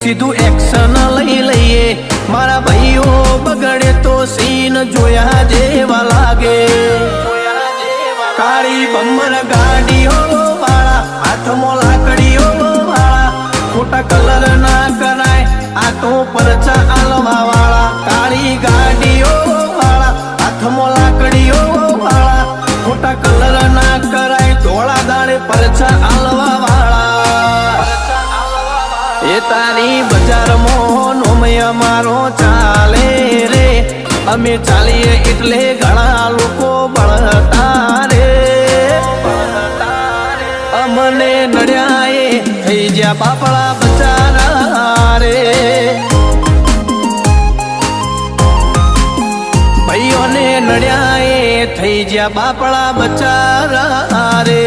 સીધું એક્શન લઈ લઈએ મારા ભાઈઓ બગડે તો સીન જોયા જેવા લાગે કાળી બમ્બર ગાડીઓ વાળા હાથમાં લાકડીઓ વાળા ખોટા કલર ના કરાય આ તો પરચા આલવા વાળા કાળી ગાડીઓ વાળા હાથમાં લાકડીઓ વાળા ખોટા કલર ના કરાય ધોળા દાડે પરચા આલવા વાળા એ તારી બજારમાં નોમય મારો ચાલે રે અમે ચાલીએ એટલે ઘણા લોકો બળતા રે અમને નડ્યા એ થઈ જ્યાં બાપડા બચારા રે ભાઈઓને નડ્યા એ થઈ જ્યાં બાપડા બચારા રે